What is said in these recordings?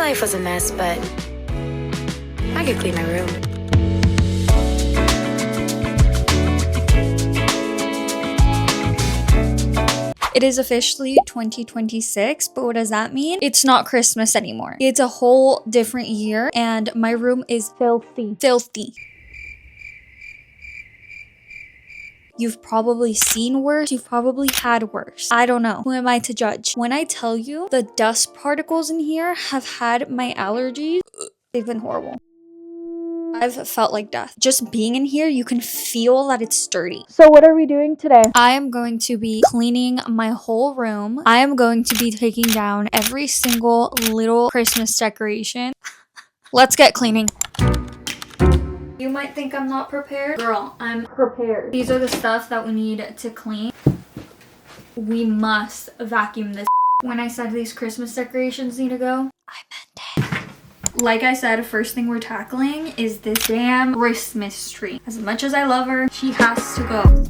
life was a mess, but I could clean my room. It is officially 2026, but what does that mean? It's not Christmas anymore. It's a whole different year, and my room is filthy. Filthy. You've probably seen worse. You've probably had worse. I don't know. Who am I to judge? When I tell you the dust particles in here have had my allergies, they've been horrible. I've felt like death. Just being in here, you can feel that it's dirty. So what are we doing today? I am going to be cleaning my whole room. I am going to be taking down every single little Christmas decoration. Let's get cleaning. You might think I'm not prepared. Girl, I'm prepared. These are the stuff that we need to clean. We must vacuum this. When I said these Christmas decorations need to go, I meant it. Like I said, first thing we're tackling is this damn Christmas tree. As much as I love her, she has to go.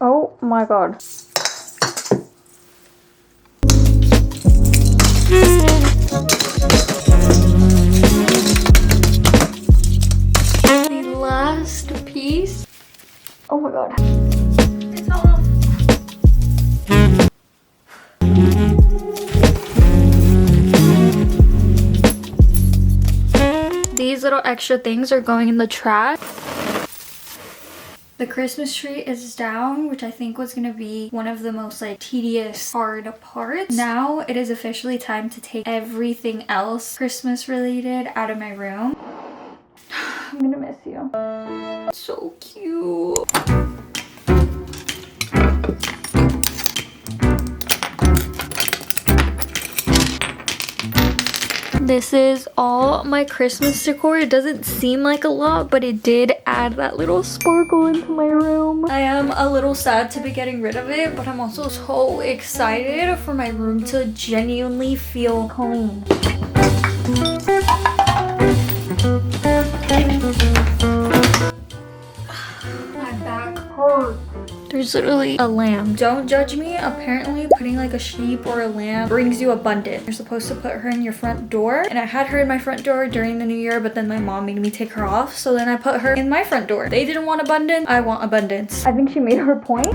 Oh my god. The last piece. Oh my god. It's off. These little extra things are going in the trash. The Christmas tree is down, which I think was gonna be one of the most tedious, hard parts. Now it is officially time to take everything else Christmas related out of my room. I'm gonna miss you. So cute. This is all my Christmas decor. It doesn't seem like a lot, but it did add that little sparkle into my room. I am a little sad to be getting rid of it, but I'm also so excited for my room to genuinely feel clean. My back hurts. There's literally a lamb. Don't judge me. Apparently putting a sheep or a lamb brings you abundance. You're supposed to put her in your front door. And I had her in my front door during the new year, but then my mom made me take her off. So then I put her in my front door. They didn't want abundance. I want abundance. I think she made her point.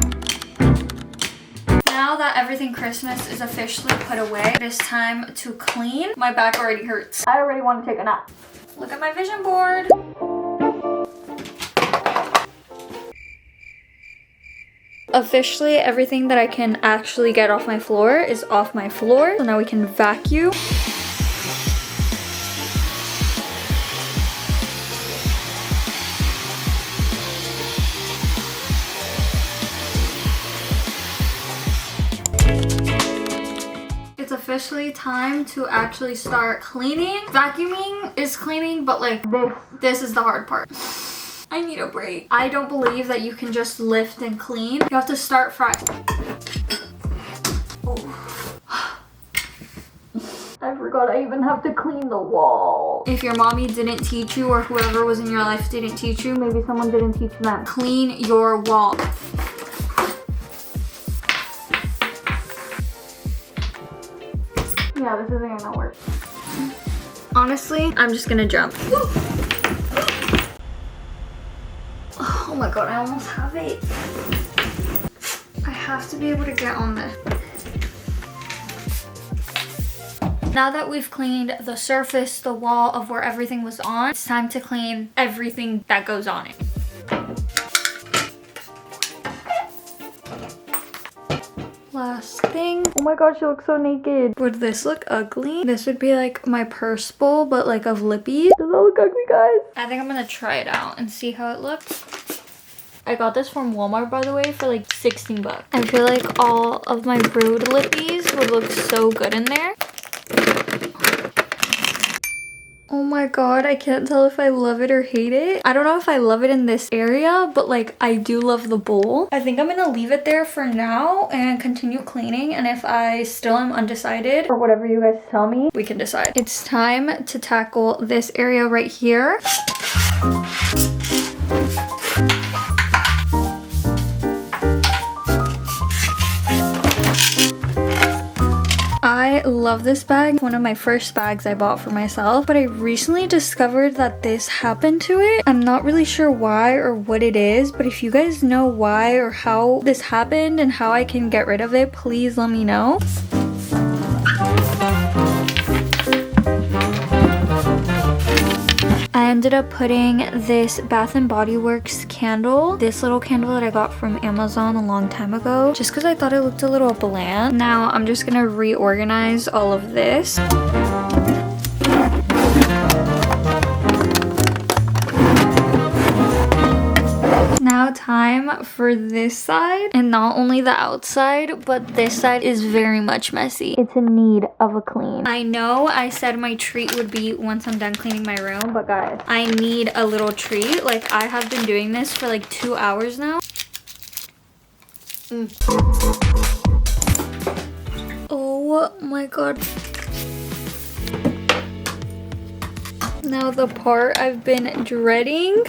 Now that everything Christmas is officially put away, it is time to clean. My back already hurts. I already want to take a nap. Look at my vision board. Officially, everything that I can actually get off my floor is off my floor. So now we can vacuum. It's officially time to actually start cleaning. Vacuuming is cleaning, but this is the hard part. I need a break. I don't believe that you can just lift and clean. You have to start fresh. Oh. I forgot I even have to clean the wall. If your mommy didn't teach you, or whoever was in your life didn't teach you, maybe someone didn't teach them. Clean your wall. Yeah, this isn't gonna work. Honestly, I'm just gonna jump. Oh my god, I almost have it. I have to be able to get on this. Now that we've cleaned the surface, the wall of where everything was on, it's time to clean everything that goes on it. Last thing. Oh my god, she looks so naked. Would this look ugly? This would be my purse bowl, but of lippies. Does that look ugly, guys? I think I'm gonna try it out and see how it looks. I got this from Walmart, by the way, for 16 bucks. I feel like all of my Brood lippies would look so good in there. Oh my god, I can't tell if I love it or hate it. I don't know if I love it in this area, but like I do love the bowl. I think I'm gonna leave it there for now and continue cleaning, and if I still am undecided or whatever you guys tell me, we can decide. It's time to tackle this area right here. I love this bag. One of my first bags I bought for myself, but I recently discovered that this happened to it. I'm not really sure why or what it is, but if you guys know why or how this happened and how I can get rid of it, please let me know. I ended up putting this Bath & Body Works candle, this little candle that I got from Amazon a long time ago, just because I thought it looked a little bland. Now I'm just gonna reorganize all of this. Now time for this side, and not only the outside, but this side is very much messy. It's in need of a clean. I know I said my treat would be once I'm done cleaning my room, but guys, I need a little treat. Like, I have been doing this for like 2 hours now. Oh my god. Now the part I've been dreading.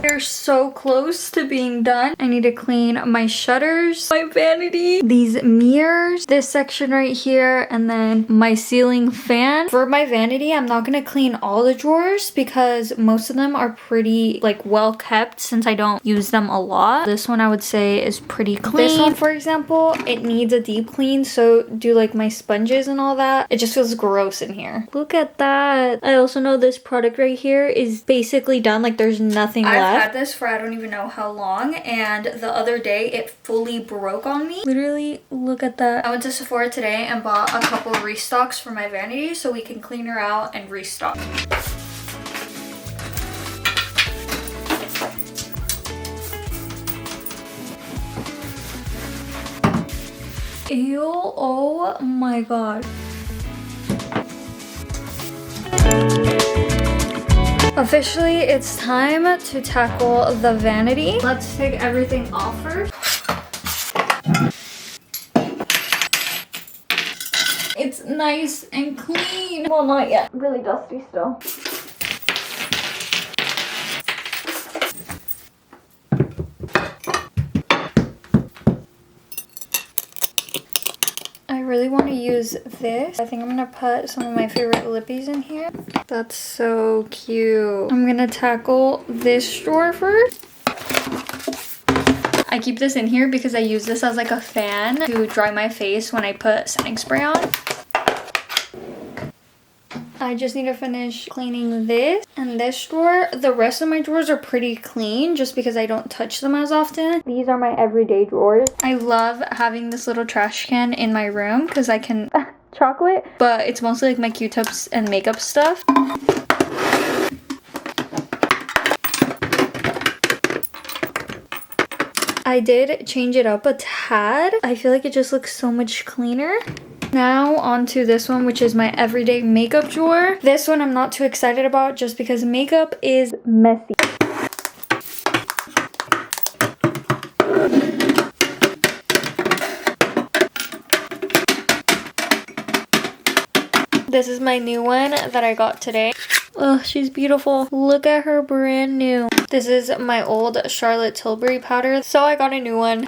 They're so close to being done. I need to clean my shutters, my vanity, these mirrors, this section right here, and then my ceiling fan. For my vanity, I'm not gonna clean all the drawers because most of them are pretty like well kept since I don't use them a lot. This one I would say is pretty clean. This one, for example, it needs a deep clean, so do like my sponges and all that. It just feels gross in here. Look at that. I also know this product right here is basically done. Like, there's nothing left. I've had this for I don't even know how long, and the other day it fully broke on me. Literally, look at that. I went to Sephora today and bought a couple restocks for my vanity so we can clean her out and restock. Ew, oh my god. Officially, it's time to tackle the vanity. Let's take everything off first. It's nice and clean. Well, not yet. Really dusty still. I really want to use this. I think I'm gonna put some of my favorite lippies in here. That's so cute. I'm gonna tackle this drawer first. I keep this in here because I use this as like a fan to dry my face when I put setting spray on. I just need to finish cleaning this and this drawer. The rest of my drawers are pretty clean just because I don't touch them as often. These are my everyday drawers. I love having this little trash can in my room because I can chocolate, but it's mostly like my Q-tips and makeup stuff. I did change it up a tad. I feel like it just looks so much cleaner. Now onto this one, which is my everyday makeup drawer. This one I'm not too excited about just because makeup is messy. This is my new one that I got today. Oh, she's beautiful. Look at her, brand new. This is my old Charlotte Tilbury powder, so I got a new one.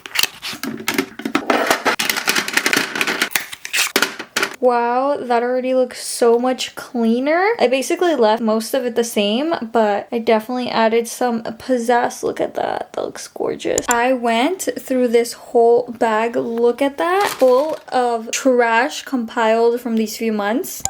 Wow, that already looks so much cleaner. I basically left most of it the same, but I definitely added some pizzazz. Look at that. That looks gorgeous. I went through this whole bag, look at that, full of trash compiled from these few months.